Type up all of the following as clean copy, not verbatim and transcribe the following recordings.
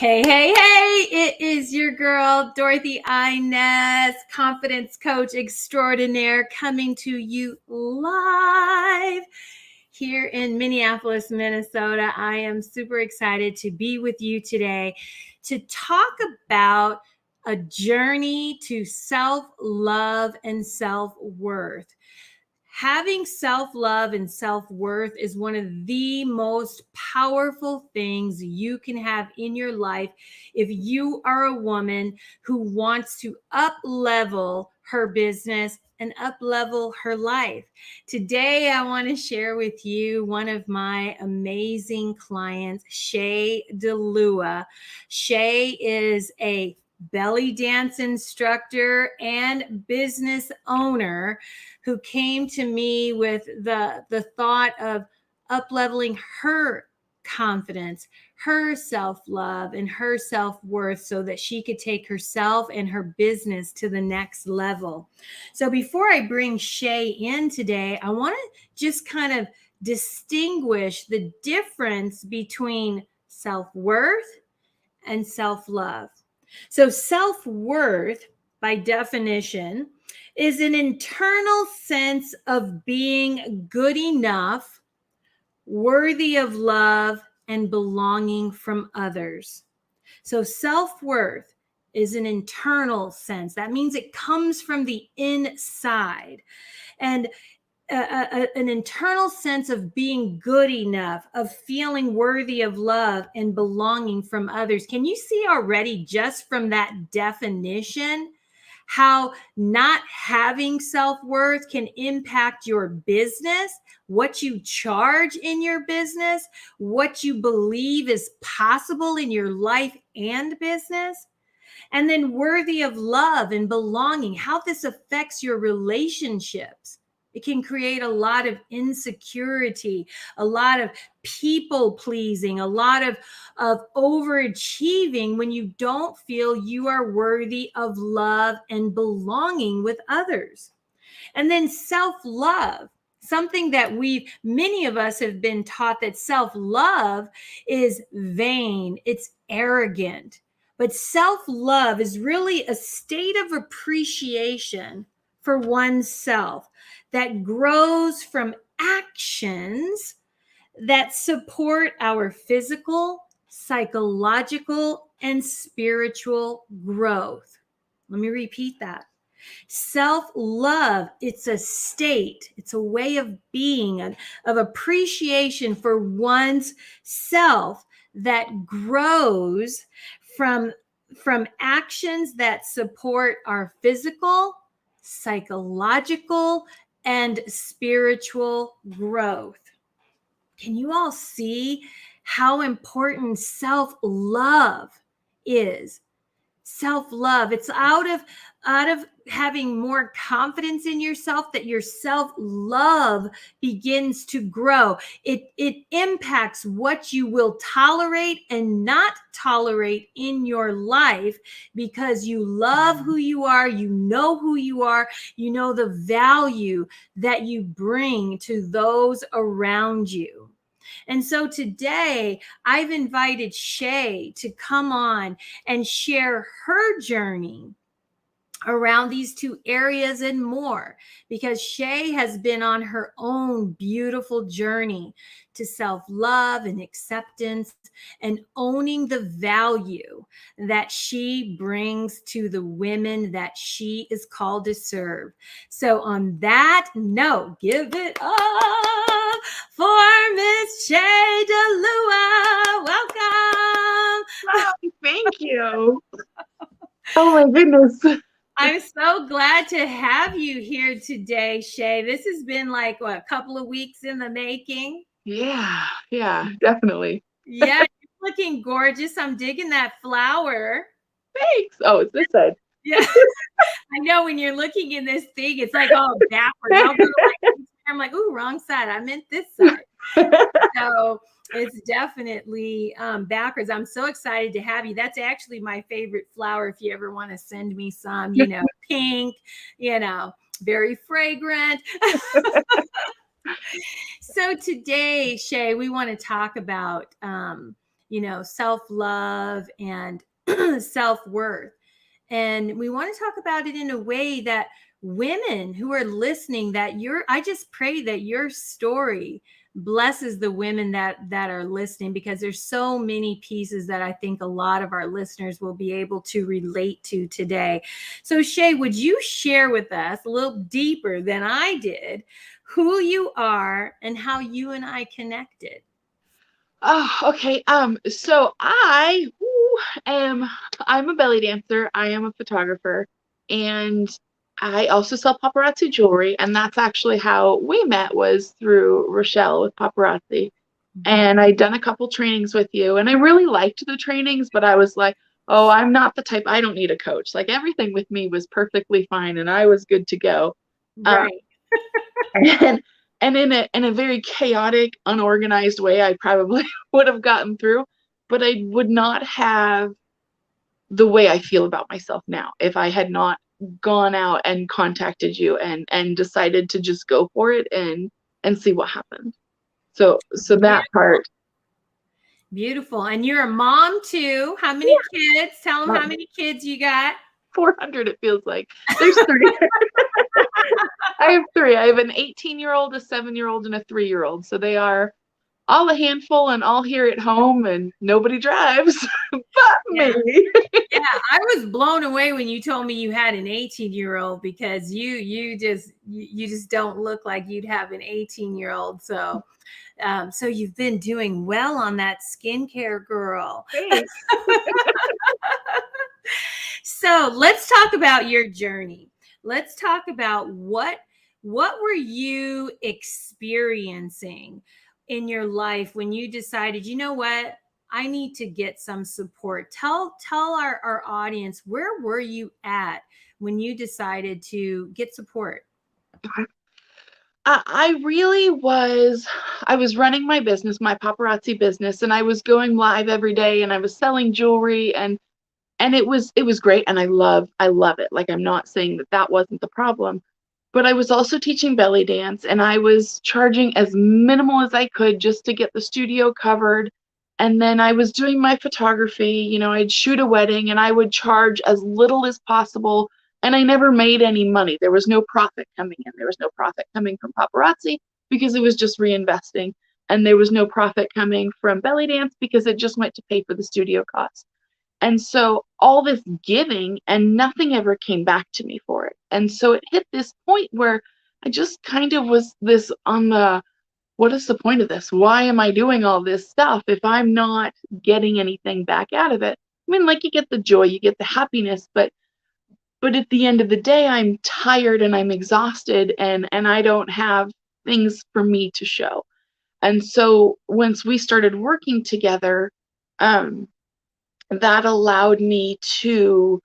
Hey, hey, hey, it is your girl, Dorothy-Inez, confidence coach extraordinaire, coming to you live here in Minneapolis, Minnesota. I am super excited to be with you today to talk about a journey to self-love and self-worth. Having self-love and self-worth is one of the most powerful things you can have in your life if you are a woman who wants to up-level her business and up-level her life. Today, I want to share with you one of my amazing clients, Shay DeLua. Shay is a belly dance instructor and business owner who came to me with the thought of up-leveling her confidence, her self-love, and her self-worth so that she could take herself and her business to the next level. So before I bring Shay in today, I want to just kind of distinguish the difference between self-worth and self-love. So self-worth, by definition, is an internal sense of being good enough, worthy of love, and belonging from others. So self-worth is an internal sense. That means it comes from the inside. And an internal sense of being good enough, of feeling worthy of love and belonging from others. Can you see already just from that definition how not having self-worth can impact your business, what you charge in your business, what you believe is possible in your life and business? And then worthy of love and belonging, how this affects your relationships. It can create a lot of insecurity, a lot of people pleasing, a lot of overachieving when you don't feel you are worthy of love and belonging with others. And then self-love, something that many of us have been taught that self-love is vain, it's arrogant. But self-love is really a state of appreciation for oneself that grows from actions that support our physical, psychological, and spiritual growth. Let me repeat that. Self-love, it's a state, it's a way of being, of appreciation for one's self that grows from actions that support our physical, psychological, and spiritual growth. Can you all see how important self-love is? Self-love, it's out of having more confidence in yourself that your self-love begins to grow. It impacts what you will tolerate and not tolerate in your life because you love who you are, you know who you are, you know the value that you bring to those around you. And so today I've invited Shay to come on and share her journey around these two areas and more, because Shay has been on her own beautiful journey to self-love and acceptance and owning the value that she brings to the women that she is called to serve. So on that note, give it up for Miss Shay DeLua. Welcome. Oh, thank you. Oh my goodness. I'm so glad to have you here today, Shay. This has been like a couple of weeks in the making. Yeah, definitely. Yeah, you're looking gorgeous. I'm digging that flower. Thanks. Oh, it's this side. Yeah, I know when you're looking in this thing, it's like all backwards. I'll go to I'm like, ooh, wrong side. I meant this side. So it's definitely backwards. I'm so excited to have you. That's actually my favorite flower. If you ever want to send me some, pink, very fragrant. So today, Shay, we want to talk about self-love and self-worth. And we want to talk about it in a way that women who are listening, I just pray that your story blesses the women that are listening, because there's so many pieces that I think a lot of our listeners will be able to relate to today. So Shay, would you share with us a little deeper than I did who you are and how you and I connected? Oh, okay. So I'm a belly dancer. I am a photographer, and I also sell paparazzi jewelry, and that's actually how we met, was through Rochelle with paparazzi. And I'd done a couple trainings with you, and I really liked the trainings, but I was like, oh, I'm not the type, I don't need a coach. Like, everything with me was perfectly fine, and I was good to go. Um, Right. and in a very chaotic, unorganized way, I probably would have gotten through, but I would not have the way I feel about myself now if I had not gone out and contacted you and decided to just go for it and see what happened. So that part. Beautiful. And you're a mom too. How many kids? Tell them Yeah, how many kids you got. 400 it feels like. There's three. I have three. I have an 18-year-old, a 7-year-old, and a 3-year-old. So they are all a handful and all here at home, and nobody drives but Yeah. me. Yeah. I was blown away when you told me you had an 18-year-old, because you just don't look like you'd have an 18-year-old. So you've been doing well on that skincare, girl. Thanks. So let's talk about your journey. Let's talk about what were you experiencing in your life when you decided, you know what, I need to get some support. Tell our audience, where were you at when you decided to get support? I was running my business, my paparazzi business, and I was going live every day, and I was selling jewelry, and it was great, and I love it. Like, I'm not saying that wasn't the problem, but I was also teaching belly dance, and I was charging as minimal as I could just to get the studio covered. And then I was doing my photography, I'd shoot a wedding and I would charge as little as possible, and I never made any money. There was no profit coming in. There was no profit coming from paparazzi because it was just reinvesting, and there was no profit coming from belly dance because it just went to pay for the studio costs. And so all this giving, and nothing ever came back to me for it. And so it hit this point where I just kind of was this on the, what is the point of this? Why am I doing all this stuff if I'm not getting anything back out of it? I mean, like, you get the joy, you get the happiness, but at the end of the day, I'm tired and I'm exhausted, and I don't have things for me to show. And so once we started working together, um, that allowed me to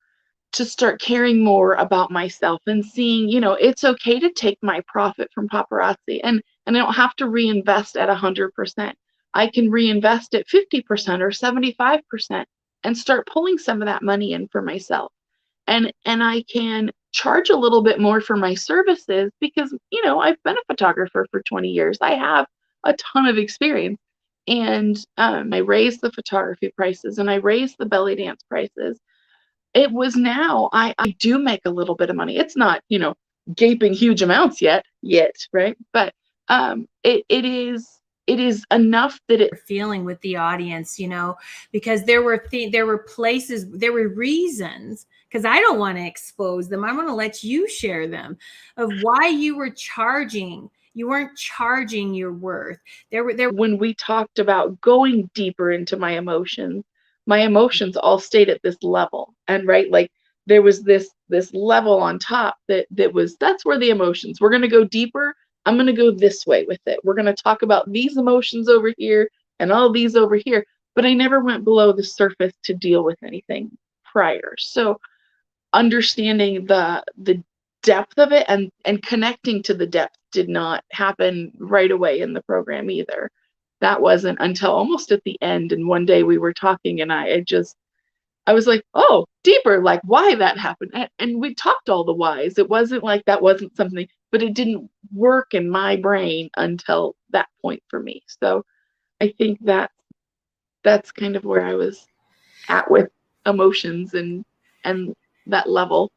start caring more about myself and seeing, it's okay to take my profit from paparazzi, and I don't have to reinvest at 100%. I can reinvest at 50% or 75% and start pulling some of that money in for myself. And I can charge a little bit more for my services because, I've been a photographer for 20 years. I have a ton of experience. And I raised the photography prices and I raised the belly dance prices. It was now I do make a little bit of money. It's not, gaping huge amounts yet, right? But it is enough that it. Feeling with the audience, because there were places, there were reasons, because I don't want to expose them. I want to let you share them, of why you were charging. You weren't charging your worth. There When we talked about going deeper into my emotions all stayed at this level. And right, like, there was this level on top that's where the emotions. We're going to go deeper. I'm going to go this way with it. We're going to talk about these emotions over here and all these over here, but I never went below the surface to deal with anything prior. So understanding the depth of it and connecting to the depth did not happen right away in the program either. That wasn't until almost at the end. And one day we were talking, and I was like, oh, deeper, like, why that happened. And we talked all the whys. It wasn't like that wasn't something, but it didn't work in my brain until that point for me. So I think that's kind of where I was at with emotions and that level.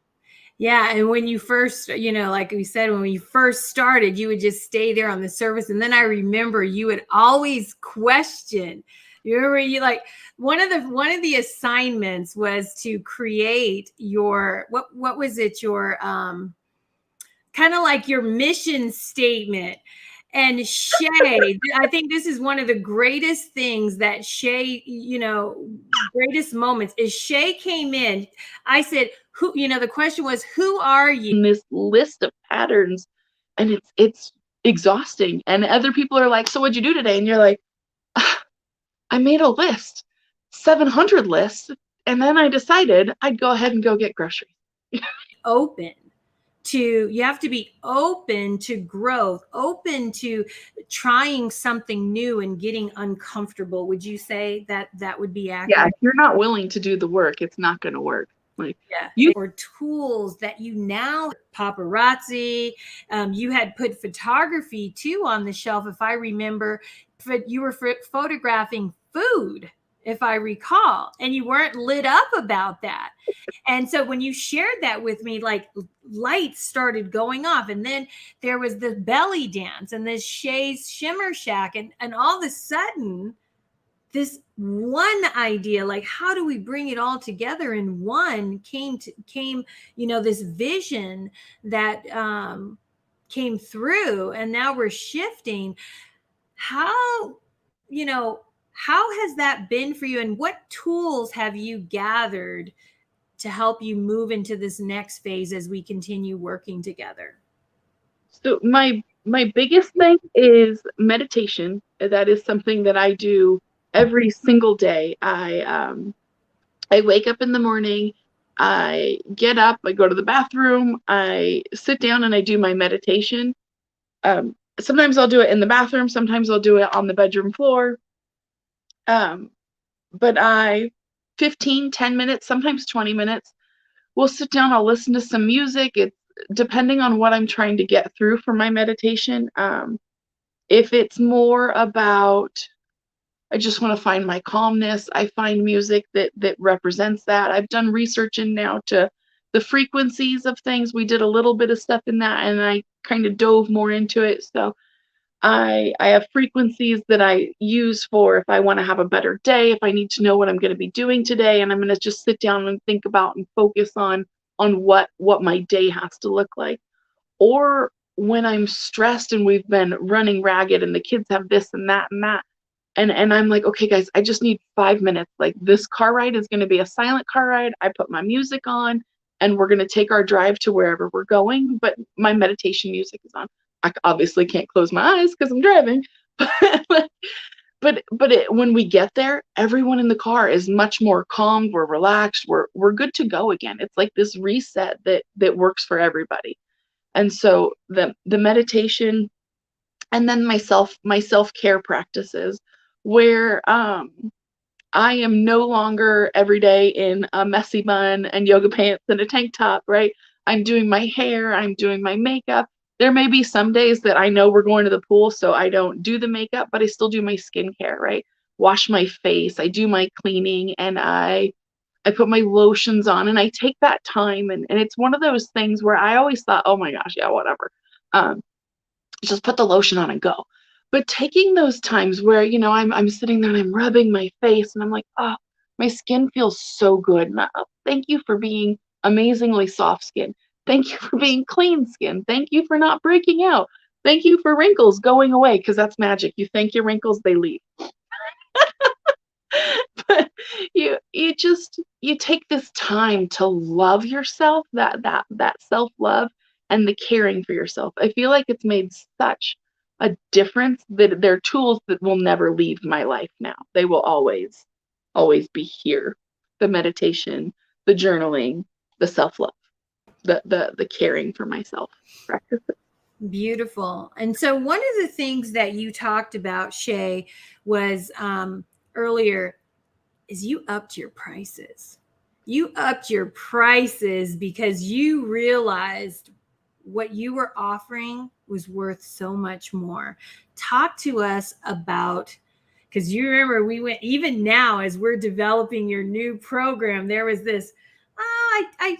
Yeah, and when you first, like we said, when you first started, you would just stay there on the surface, and then I remember you would always question. You remember you like one of the assignments was to create your what was it your kind of like your mission statement. And Shay, I think this is one of the greatest things that Shay, greatest moments is Shay came in. I said, who, the question was, who are you? In this list of patterns, and it's exhausting. And other people are like, so what'd you do today? And you're like, "Ah, I made a list, 700 lists, and then I decided I'd go ahead and go get groceries." Open you have to be open to growth, open to trying something new and getting uncomfortable. Would you say that that would be accurate? Yeah, if you're not willing to do the work, it's not going to work. Like, Yeah, or tools that you now paparazzi. You had put photography too on the shelf, if I remember. But you were photographing food, if I recall, and you weren't lit up about that. And so when you shared that with me, like lights started going off, and then there was the belly dance and this Shay's Shimmer Shack, and all of a sudden this one idea, like how do we bring it all together in one, came this vision that came through, and now we're shifting. How, how has that been for you, and what tools have you gathered to help you move into this next phase as we continue working together? So my biggest thing is meditation. That is something that I do every single day. I wake up in the morning, I get up, I go to the bathroom, I sit down and I do my meditation. Sometimes I'll do it in the bathroom, sometimes I'll do it on the bedroom floor. But I 15, 10 minutes, sometimes 20 minutes, we'll sit down, I'll listen to some music. It's depending on what I'm trying to get through for my meditation. If it's more about I just want to find my calmness, I find music that represents that. I've done research in now to the frequencies of things. We did a little bit of stuff in that, and I kind of dove more into it. So I have frequencies that I use for if I want to have a better day, if I need to know what I'm going to be doing today, and I'm going to just sit down and think about and focus on what my day has to look like. Or when I'm stressed and we've been running ragged and the kids have this and that and that, and I'm like, okay guys, I just need 5 minutes. Like, this car ride is going to be a silent car ride. I put my music on and we're going to take our drive to wherever we're going, but my meditation music is on. I obviously can't close my eyes because I'm driving, when we get there, everyone in the car is much more calm. We're relaxed. We're good to go again. It's like this reset that works for everybody. And so the meditation, and then my self-care practices, where I am no longer every day in a messy bun and yoga pants and a tank top, right? I'm doing my hair, I'm doing my makeup. There may be some days that I know we're going to the pool, so I don't do the makeup, but I still do my skincare, right? Wash my face, I do my cleaning, and I put my lotions on, and I take that time, and it's one of those things where I always thought, oh my gosh, yeah, whatever. Just put the lotion on and go. But taking those times where, I'm sitting there and I'm rubbing my face and I'm like, oh, my skin feels so good. And thank you for being amazingly soft skin. Thank you for being clean skin. Thank you for not breaking out. Thank you for wrinkles going away, because that's magic. You thank your wrinkles, they leave. But you take this time to love yourself, that self-love and the caring for yourself. I feel like it's made such a difference that they're tools that will never leave my life now. They will always be here. The meditation, the journaling, the self-love, the caring for myself practices. Beautiful. And so one of the things that you talked about, Shay, was earlier, is you upped your prices. You upped your prices because you realized what you were offering was worth so much more. Talk to us about Because you remember we went, even now as we're developing your new program, there was this, oh, I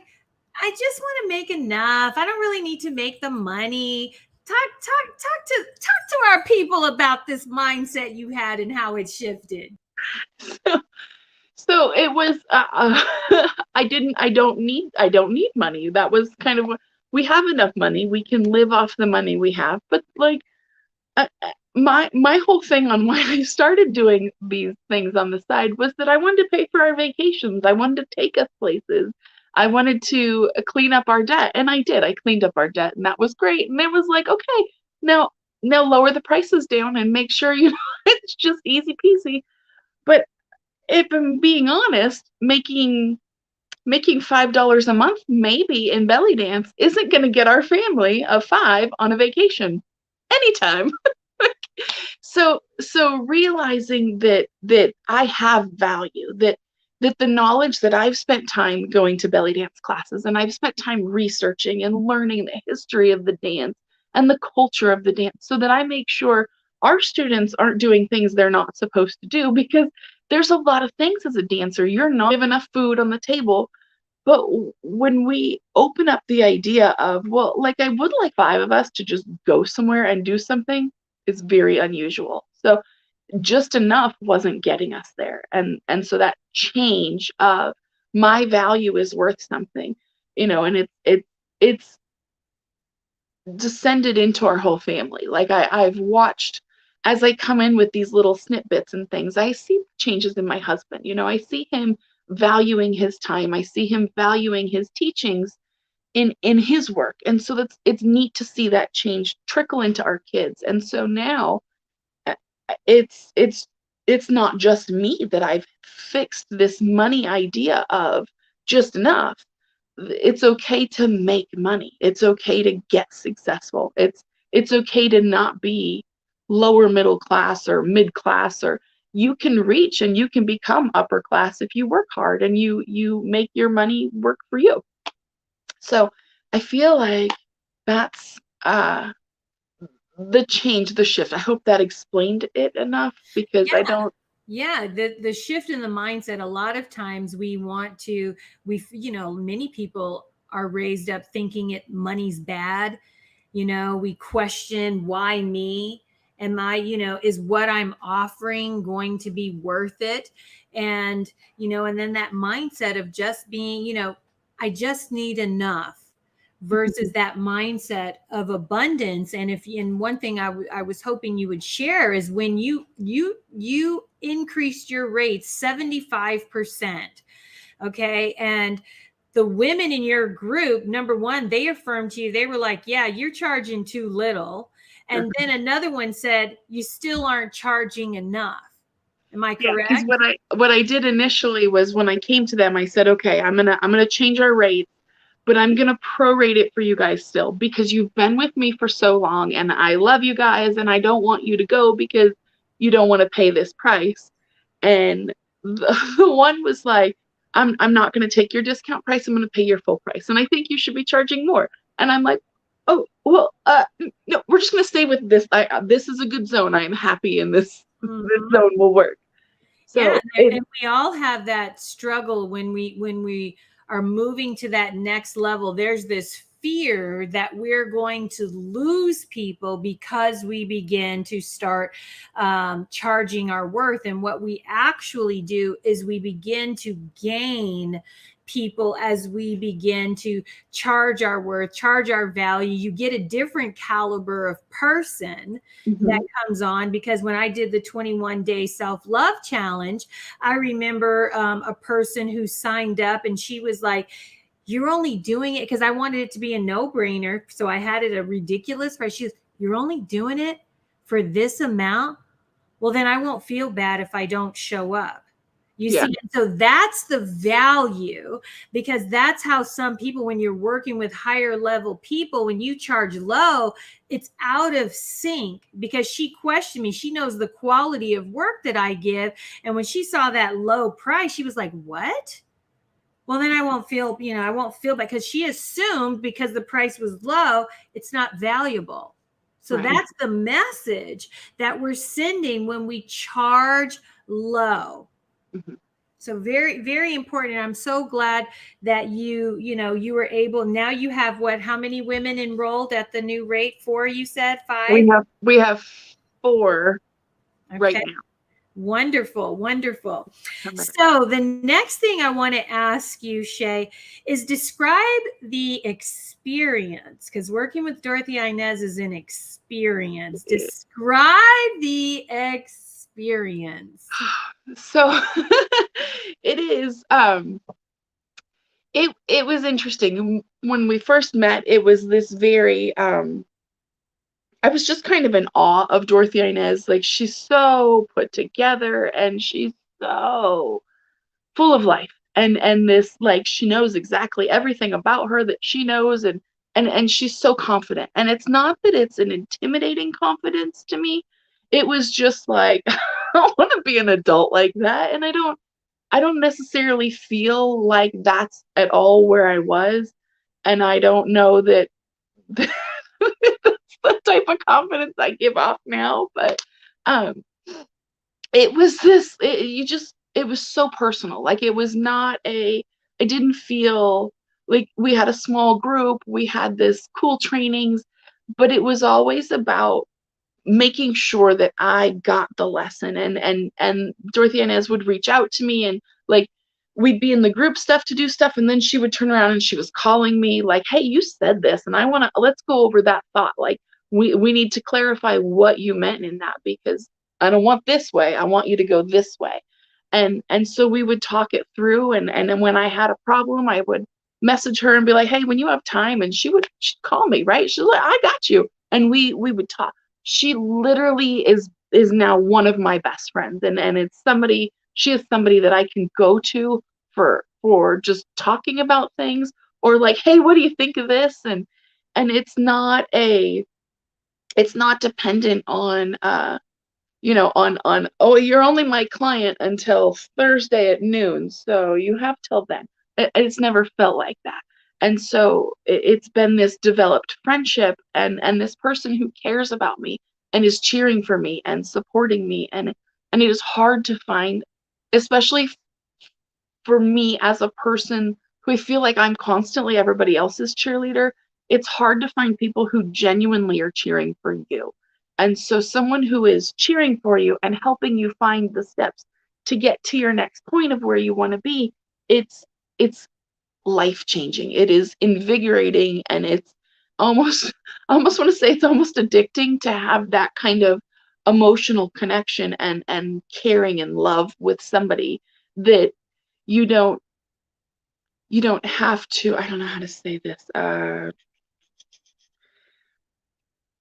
just want to make enough. I don't really need to make the money. Talk to our people about this mindset you had and how it shifted. So it was I don't need money. That was kind of what we have enough money. We can live off the money we have. But like my whole thing on why I started doing these things on the side was that I wanted to pay for our vacations. I wanted to take us places. I wanted to clean up our debt, and I did. I cleaned up our debt, and that was great. And it was like, okay, now lower the prices down and make sure it's just easy peasy. But if I'm being honest, making $5 a month maybe in belly dance isn't going to get our family of five on a vacation anytime. So realizing that I have value, that the knowledge that I've spent time going to belly dance classes, and I've spent time researching and learning the history of the dance and the culture of the dance, so that I make sure our students aren't doing things they're not supposed to do, because there's a lot of things as a dancer you're not have enough food on the table. But when we open up the idea of, well, like, I would like five of us to just go somewhere and do something, is very unusual. So just enough wasn't getting us there. And so that change of my value is worth something, and it's descended into our whole family. Like I've watched as I come in with these little snippets and things, I see changes in my husband. I see him valuing his time. I see him valuing his teachings in his work. And so it's neat to see that change trickle into our kids. And so now it's it's not just me that I've fixed this money idea of just enough. It's okay to make money. It's okay to get successful. It's okay to not be lower middle class or mid class, or you can reach and you can become upper class if you work hard and you make your money work for you. So I feel like that's the change, the shift. I hope that explained it enough, because I don't. Yeah, the shift in the mindset, a lot of times many people are raised up thinking money's bad. We question, why me? Am I, is what I'm offering going to be worth it? And then that mindset of just being, I just need enough, versus that mindset of abundance. And one thing I was hoping you would share is when you increased your rates 75%. Okay. And the women in your group, number one, they affirmed to you, they were like, yeah, you're charging too little. And then another one said, you still aren't charging enough. Am I correct? Yeah, because what I did initially was, when I came to them, I said, okay, I'm gonna change our rates, but I'm going to prorate it for you guys still, because you've been with me for so long and I love you guys and I don't want you to go because you don't want to pay this price. And the one was like, I'm not going to take your discount price. I'm going to pay your full price. And I think you should be charging more. And I'm like, oh, well, no, we're just going to stay with this. This is a good zone. I'm happy in this. Mm-hmm. This zone will work. So yeah, and we all have that struggle when we are moving to that next level. There's this fear that we're going to lose people because we begin to start charging our worth. And what we actually do is we begin to gain people as we begin to charge our worth, charge our value. You get a different caliber of person that comes on, because when I did the 21-day self-love challenge, I remember a person who signed up and she was like, you're only doing it because I wanted it to be a no-brainer. So I had it a ridiculous price. She was, you're only doing it for this amount? Well, then I won't feel bad if I don't show up. You see, so that's the value, because that's how some people, when you're working with higher level people, when you charge low, it's out of sync, because she questioned me. She knows the quality of work that I give. And when she saw that low price, she was like, what? Well, then I won't feel bad, because she assumed because the price was low, it's not valuable. So Right. that's the message that we're sending when we charge low. Mhm. So very, very important. I'm so glad that you were able. Now you have what? How many women enrolled at the new rate? Four, you said? Five? We have 4 right Okay. now. Wonderful, wonderful. Come in. So the next thing I want to ask you, Shay, is describe the experience, because working with Dorothy-Inez is an experience. Describe the experience. So it is it was interesting. When we first met, it was this very I was just kind of in awe of Dorothy Inez. Like, she's so put together and she's so full of life. And this, like, she knows exactly everything about her that she knows, and she's so confident. And it's not that it's an intimidating confidence to me. It was just like I want to be an adult like that, and I don't necessarily feel like that's at all where I was, and I don't know that that's the type of confidence I give off now, but um, it was this. It was so personal. Like, it was not a. I didn't feel like we had a small group. We had this cool trainings, but it was always about making sure that I got the lesson, and Dorothy Inez would reach out to me, and like we'd be in the group stuff to do stuff, and then she would turn around and she was calling me like, "Hey, you said this and I want to let's go over that thought. Like, we need to clarify what you meant in that, because I don't want this way. I want you to go this way." And so we would talk it through, and then when I had a problem, I would message her and be like, "Hey, when you have time," and she'd call me, right? She's like, "I got you." And we would talk. She literally is now one of my best friends, and it's somebody she is somebody that I can go to for just talking about things, or like, "Hey, what do you think of this?" And it's not dependent on on, "Oh, you're only my client until Thursday at noon, so you have till then." It's never felt like that. And so it's been this developed friendship, and this person who cares about me and is cheering for me and supporting me, and it is hard to find, especially for me as a person who I feel like I'm constantly everybody else's cheerleader. It's hard to find people who genuinely are cheering for you. And so someone who is cheering for you and helping you find the steps to get to your next point of where you want to be, it's life changing. It is invigorating, and it's almost I almost want to say it's almost addicting to have that kind of emotional connection and caring and love with somebody that you don't you don't have to. I don't know how to say this.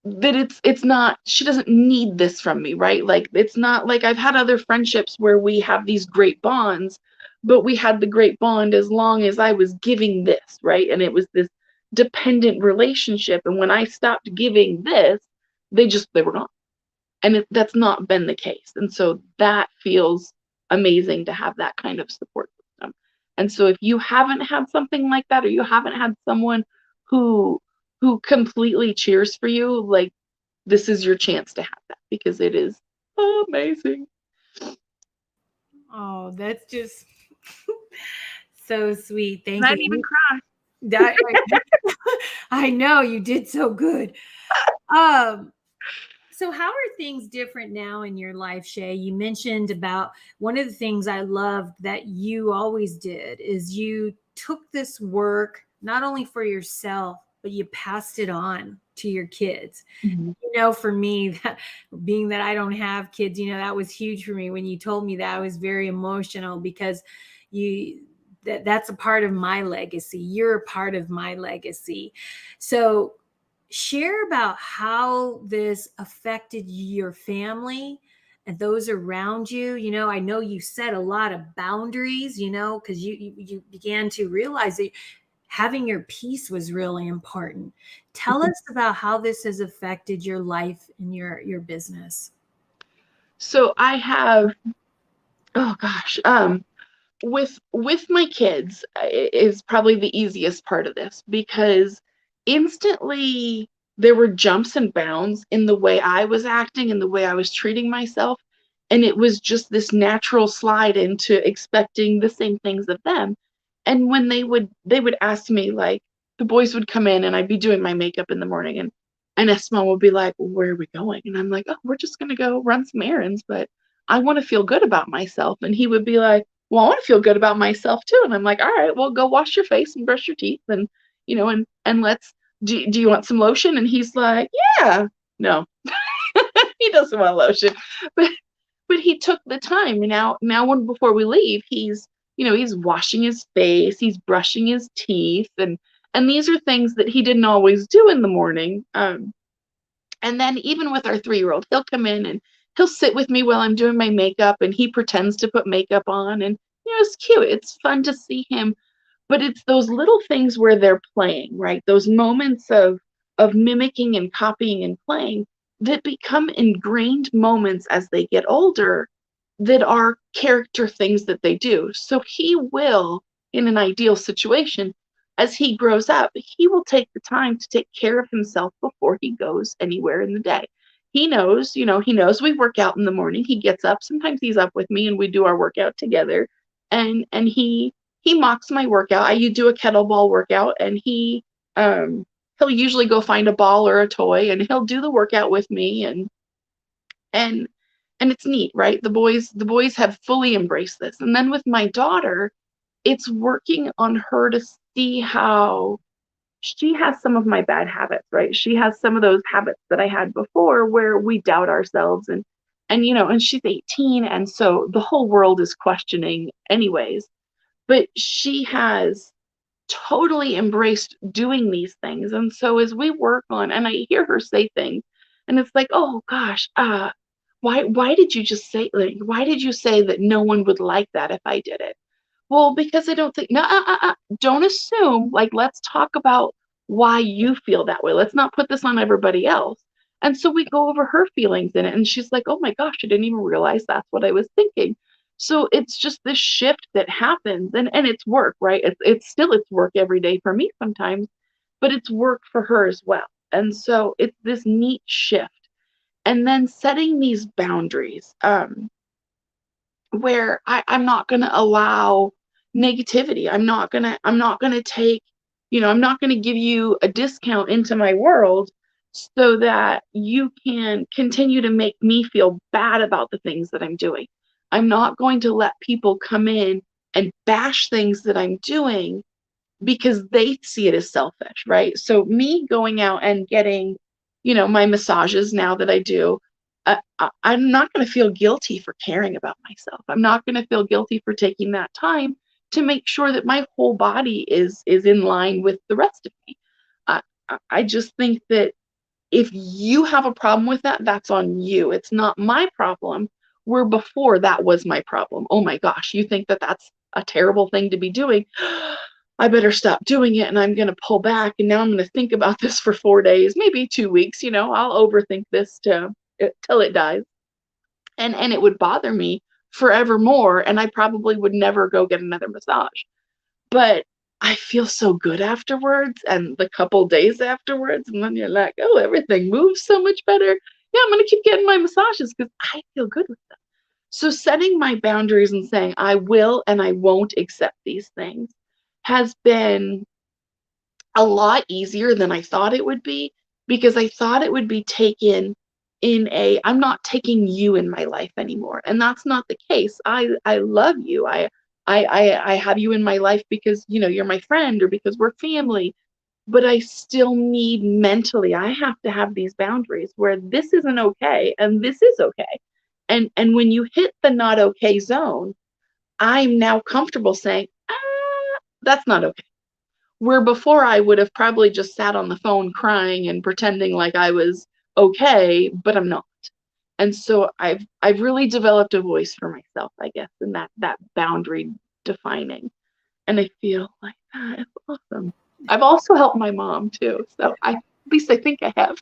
That it's not, she doesn't need this from me, right? Like, it's not like I've had other friendships where we have these great bonds, but we had the great bond as long as I was giving this, right? And it was this dependent relationship. And when I stopped giving this, they were gone. And that's not been the case. And so that feels amazing to have that kind of support system. And so if you haven't had something like that, or you haven't had someone who completely cheers for you, like, this is your chance to have that, because it is amazing. Oh, that's just so sweet. Thank Not you. even cry. That, I know you did so good. Um, so how are things different now in your life, Shay? You mentioned about one of the things I loved that you always did is you took this work not only for yourself, but you passed it on to your kids. Mhm. For me, that being that I don't have kids, that was huge for me. When you told me that, I was very emotional because you that's a part of my legacy. You're a part of my legacy. So share about how this affected your family and those around you. I know you set a lot of boundaries, because you began to realize that having your peace was really important. Tell us about how this has affected your life and your business. So I have, oh gosh, with my kids, is probably the easiest part of this, because instantly, there were jumps and bounds in the way I was acting and the way I was treating myself. And it was just this natural slide into expecting the same things of them. And when they would ask me, like, the boys would come in and I'd be doing my makeup in the morning, and Esteban would be like, well, where are we going? And I'm like, oh, we're just gonna go run some errands, but I want to feel good about myself. And he would be like, well, I want to feel good about myself too. And I'm like, all right, well, go wash your face and brush your teeth, and and let's do you want some lotion? And he's like, yeah. No, he doesn't want lotion. But he took the time. Now when before we leave, he's washing his face, he's brushing his teeth, and these are things that he didn't always do in the morning. And then even with our 3-year-old, he'll come in and he'll sit with me while I'm doing my makeup, and he pretends to put makeup on, and it's cute. It's fun to see him, but it's those little things where they're playing, right? Those moments of mimicking and copying and playing that become ingrained moments as they get older, that are character things that they do. So he will, in an ideal situation, as he grows up, he will take the time to take care of himself before he goes anywhere in the day. He knows we work out in the morning. He gets up. Sometimes he's up with me and we do our workout together. And he mocks my workout. I do a kettlebell workout, and he'll usually go find a ball or a toy, and he'll do the workout with me, and and it's neat, right? The boys have fully embraced this. And then with my daughter, it's working on her to see how she has some of my bad habits, right? She has some of those habits that I had before, where we doubt ourselves, and she's 18, and so the whole world is questioning anyways. But she has totally embraced doing these things. And so as we work on, and I hear her say things, and it's like, oh gosh, why did you just say, like, why did you say that no one would like that if I did it? Well, because I don't think, no, don't assume, like, let's talk about why you feel that way. Let's not put this on everybody else. And so we go over her feelings in it, and she's like, oh my gosh, I didn't even realize that's what I was thinking. So it's just this shift that happens, and it's work, right? It's work every day for me sometimes, but it's work for her as well. And so it's this neat shift. And then setting these boundaries. Where I'm not going to allow negativity. I'm not going to take, I'm not going to give you a discount into my world so that you can continue to make me feel bad about the things that I'm doing. I'm not going to let people come in and bash things that I'm doing because they see it as selfish, right? So me going out and getting, my massages now that I do, I'm not going to feel guilty for caring about myself. I'm not going to feel guilty for taking that time to make sure that my whole body is in line with the rest of me. I just think that if you have a problem with that, that's on you. It's not my problem. Where before that was my problem. Oh my gosh, you think that that's a terrible thing to be doing? I better stop doing it, and I'm going to pull back. And now I'm going to think about this for 4 days, maybe 2 weeks. I'll overthink this till it dies. And it would bother me forevermore. And I probably would never go get another massage. But I feel so good afterwards, and the couple days afterwards. And then you're like, oh, everything moves so much better. Yeah, I'm going to keep getting my massages because I feel good with them. So setting my boundaries and saying I will and I won't accept these things has been a lot easier than I thought it would be, because I thought it would be taken in I'm not taking you in my life anymore. And that's not the case. I love you. I have you in my life because, you're my friend, or because we're family, but I still need mentally, I have to have these boundaries where this isn't okay and this is okay. And when you hit the not okay zone, I'm now comfortable saying, that's not okay. Where before I would have probably just sat on the phone crying and pretending like I was okay, but I'm not. And so I've really developed a voice for myself, I guess, in that boundary defining. And I feel like it's awesome. I've also helped my mom too. So at least I think I have.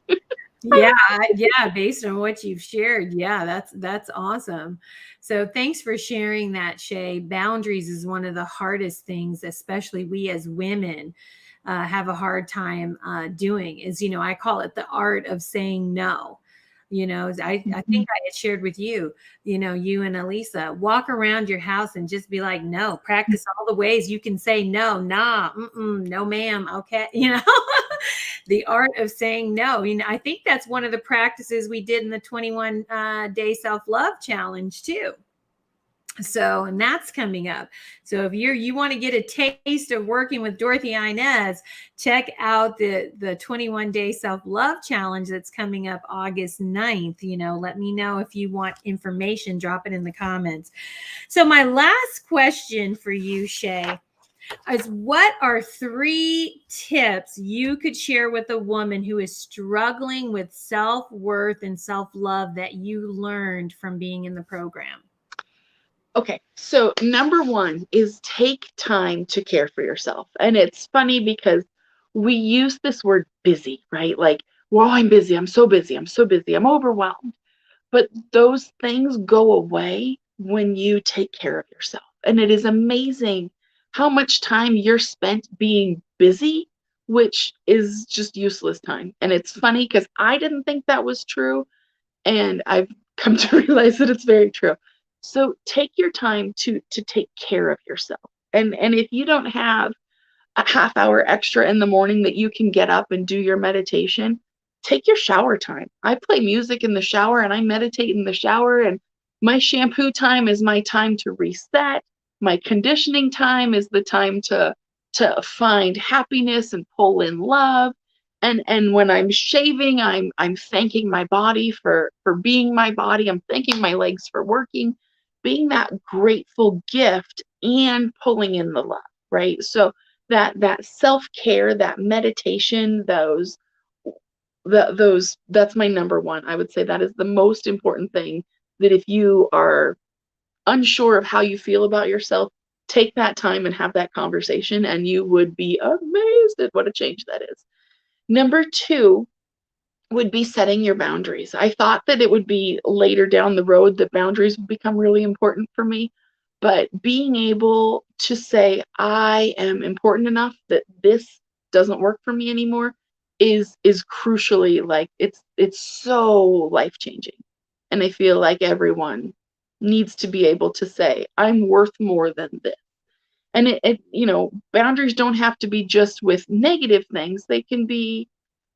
Yeah, based on what you've shared. Yeah, that's awesome. So thanks for sharing that, Shay. Boundaries is one of the hardest things, especially we as women, have a hard time doing is, I call it the art of saying no. I think Mhm. I had shared with you, you and Elisa walk around your house and just be like, no, practice all the ways you can say no, nah, no, ma'am. Okay. The art of saying no. I think that's one of the practices we did in the 21 day self-love challenge too. So, and that's coming up. So if you want to get a taste of working with Dorothy-Inez, check out the 21 day self-love challenge that's coming up August 9th. Let me know if you want information, drop it in the comments. So my last question for you, Shay, is what are 3 tips you could share with a woman who is struggling with self-worth and self-love that you learned from being in the program? Okay, so number one is take time to care for yourself. And it's funny because we use this word busy, right? Like, well, I'm busy, I'm so busy, I'm so busy, I'm overwhelmed. But those things go away when you take care of yourself. And it is amazing how much time you're spent being busy, which is just useless time. And it's funny because I didn't think that was true. And I've come to realize that it's very true. So take your time to take care of yourself. And if you don't have a half hour extra in the morning that you can get up and do your meditation, take your shower time. I play music in the shower and I meditate in the shower, and my shampoo time is my time to reset. My conditioning time is the time to find happiness and pull in love. And when I'm shaving, I'm thanking my body for being my body. I'm thanking my legs for working, being that grateful gift and pulling in the love, right? So that self-care, that meditation, those that's my number one. I would say that is the most important thing, that if you are unsure of how you feel about yourself, take that time and have that conversation, and you would be amazed at what a change that is. Number two would be setting your boundaries. I thought that it would be later down the road that boundaries would become really important for me, but being able to say I am important enough that this doesn't work for me anymore is crucially, like, it's so life-changing. And I feel like everyone needs to be able to say I'm worth more than this. And boundaries don't have to be just with negative things. They can be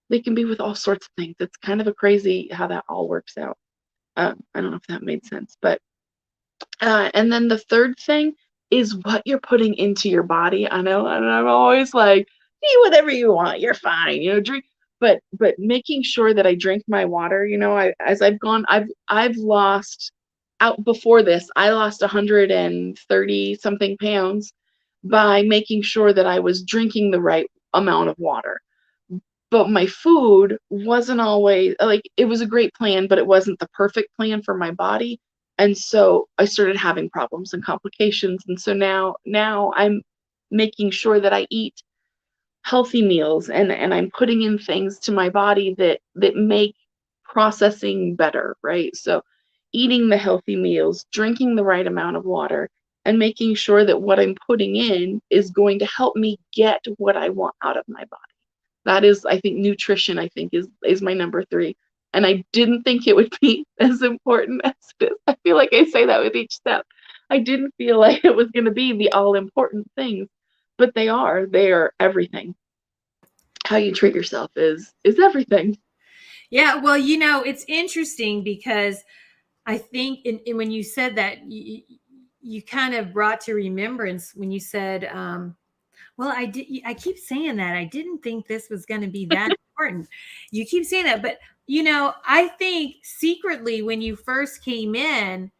with all sorts of things. It's kind of a crazy how that all works out. I don't know if that made sense, but and then the third thing is what you're putting into your body. I know, and I'm always like, eat whatever you want, you're fine, drink. But making sure that I drink my water. As I've gone, I've lost out before this. I lost 130 something pounds by making sure that I was drinking the right amount of water, but my food wasn't always like, it was a great plan, but it wasn't the perfect plan for my body. And so I started having problems and complications. And so now I'm making sure that I eat healthy meals, and I'm putting in things to my body that make processing better, right? So eating the healthy meals, drinking the right amount of water, and making sure that what I'm putting in is going to help me get what I want out of my body. That is, I think, nutrition, I think, is my number three. And I didn't think it would be as important as it is. I feel like I say that with each step. I didn't feel like it was going to be the all important things, but they are. They are everything. How you treat yourself is everything. Yeah, well, it's interesting because I think when you said that, you kind of brought to remembrance when you said, well, I keep saying that. I didn't think this was going to be that important. You keep saying that, but I think secretly when you first came in,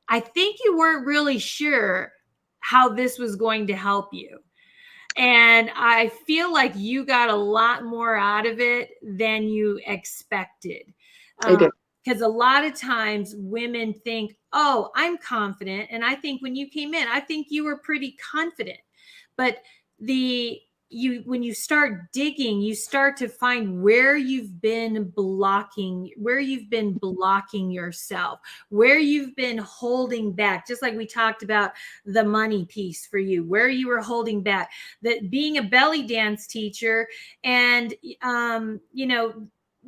I think you weren't really sure how this was going to help you. And I feel like you got a lot more out of it than you expected. I did. Because a lot of times women think, oh, I'm confident. And I think when you came in, I think you were pretty confident. But the when you start digging, you start to find where you've been blocking, yourself, where you've been holding back. Just like we talked about the money piece for you, where you were holding back, that being a belly dance teacher and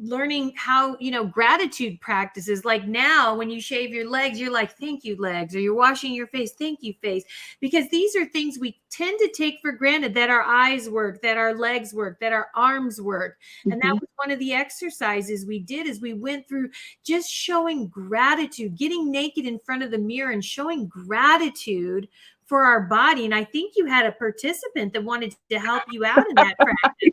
learning how, gratitude practices, like now when you shave your legs, you're like, thank you legs, or you're washing your face, thank you face, because these are things we tend to take for granted, that our eyes work, that our legs work, that our arms work. And that was one of the exercises we did, is we went through just showing gratitude, getting naked in front of the mirror and showing gratitude for our body. And I think you had a participant that wanted to help you out in that practice.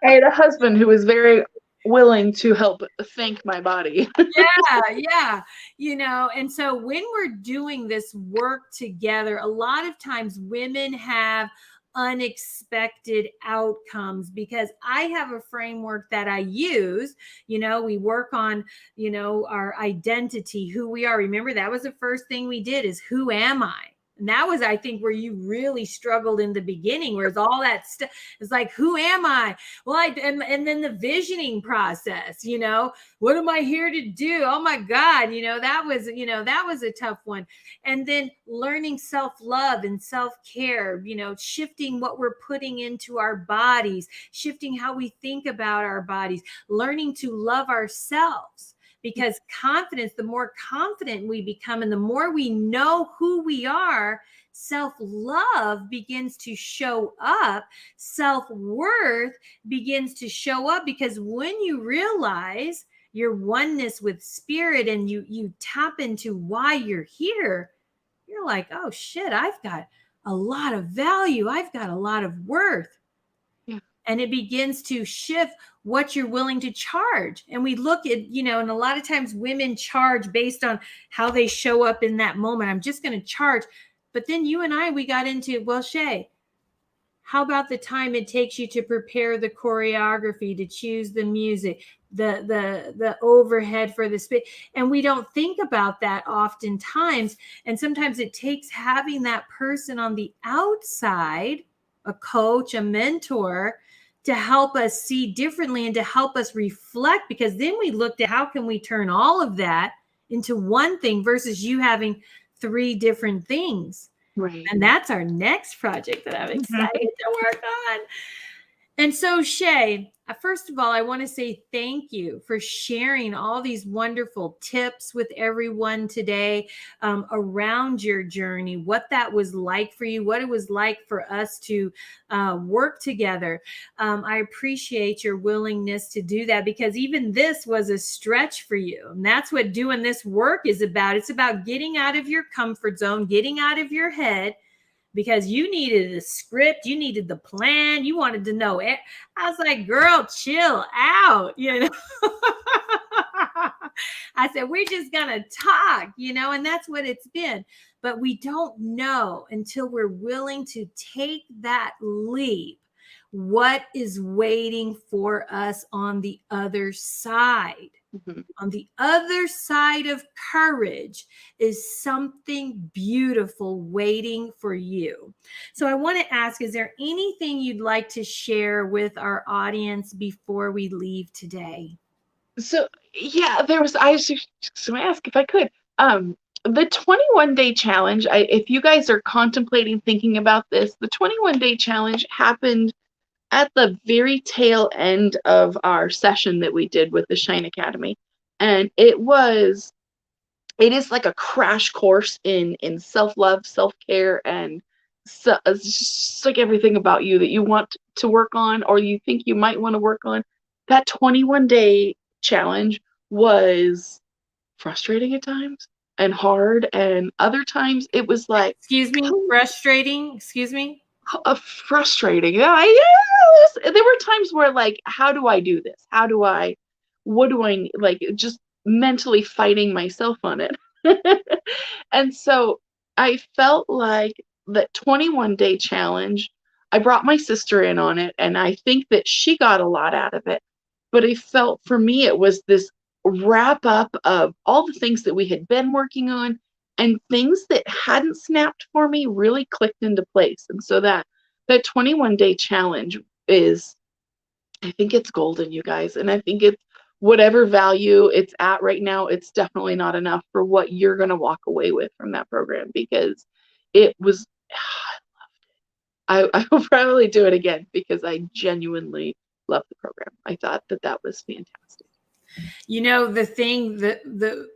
I had a husband who was very willing to help thank my body. Yeah. And so when we're doing this work together, a lot of times women have unexpected outcomes, because I have a framework that I use. We work on, our identity, who we are. Remember, that was the first thing we did, is who am I? And that was, I think, where you really struggled in the beginning, where it's all that stuff. It's like, who am I? Well, and then the visioning process, what am I here to do? Oh my God, that was a tough one. And then learning self-love and self-care, shifting what we're putting into our bodies, shifting how we think about our bodies, learning to love ourselves. Because confidence, the more confident we become and the more we know who we are, self-love begins to show up, self-worth begins to show up. Because when you realize your oneness with spirit and you tap into why you're here, you're like, oh shit, I've got a lot of value, I've got a lot of worth. And it begins to shift what you're willing to charge. And we look at, and a lot of times women charge based on how they show up in that moment. I'm just going to charge. But then you and I, we got into, well, Shay, how about the time it takes you to prepare the choreography, to choose the music, the overhead for the space? And we don't think about that oftentimes. And sometimes it takes having that person on the outside, a coach, a mentor, to help us see differently and to help us reflect. Because then we looked at how can we turn all of that into one thing versus you having 3 different things. Right. And that's our next project that I'm excited to work on. And so, Shay, first of all, I want to say thank you for sharing all these wonderful tips with everyone today, around your journey, what that was like for you, what it was like for us to work together. I appreciate your willingness to do that, because even this was a stretch for you. And that's what doing this work is about. It's about getting out of your comfort zone, getting out of your head, because you needed a script, you needed the plan, you wanted to know it. I was like, girl, chill out, I said, we're just gonna talk, and that's what it's been. But we don't know until we're willing to take that leap what is waiting for us on the other side. On the other side of courage is something beautiful waiting for you. So I want to ask, is there anything you'd like to share with our audience before we leave today? So yeah, I was just going to ask if I could. The 21-day challenge, if you guys are contemplating thinking about this, the 21-day challenge happened at the very tail end of our session that we did with the Shine Academy. And it is like a crash course in self-love, self-care, and it's just like everything about you that you want to work on or you think you might want to work on. That 21-day challenge was frustrating at times and hard, and other times it was like, excuse me, frustrating, excuse me. Frustrating. There were times where like, how do I do this? What do I like, just mentally fighting myself on it. And so I felt like that 21-day challenge, I brought my sister in on it, and I think that she got a lot out of it. But I felt for me, it was this wrap up of all the things that we had been working on and things that hadn't snapped for me really clicked into place. And so that 21-day challenge is, I think it's golden, you guys. And I think it's whatever value it's at right now, it's definitely not enough for what you're going to walk away with from that program, because it was, I will probably do it again because I genuinely love the program. I thought that was fantastic. You know, the thing that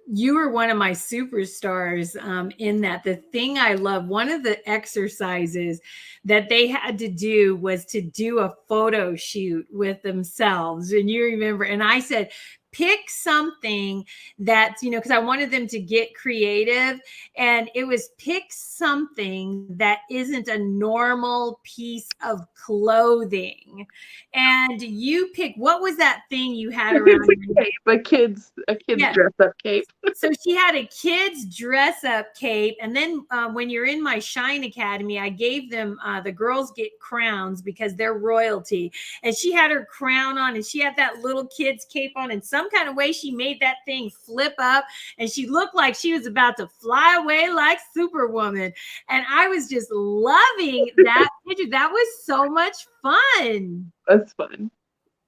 you were one of my superstars in that. The thing I love, one of the exercises that they had to do was to do a photo shoot with themselves. And you remember, and I said, pick something that's, you know, because I wanted them to get creative. And it was pick something that isn't a normal piece of clothing. And you pick, what was that thing you had around It's your a cape, a kid's yeah. dress up cape. So she had a kid's dress up cape. And then when you're in my Shine Academy, I gave them, the girls get crowns because they're royalty. And she had her crown on and she had that little kid's cape on. In some kind of way, she made that thing flip up and she looked like she was about to fly away like Superwoman. And I was just loving that picture. That was so much fun. That's fun.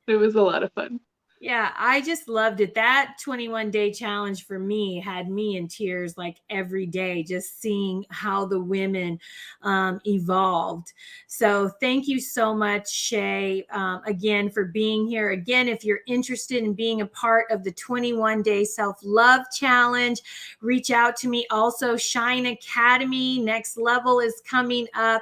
It was a lot of fun. Yeah, I just loved it. That 21-day challenge for me had me in tears like every day, just seeing how the women evolved. So thank you so much, Shay, again, for being here. Again, if you're interested in being a part of the 21-day self-love challenge, reach out to me. Also, Shine Academy Next Level is coming up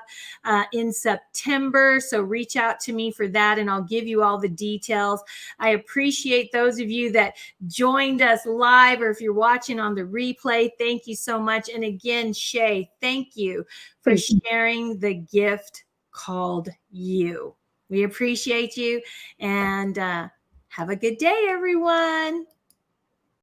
in September. So reach out to me for that and I'll give you all the details. I appreciate those of you that joined us live, or if you're watching on the replay, thank you so much. And again, Shay, thank you for sharing the gift called you. We appreciate you, and have a good day, everyone.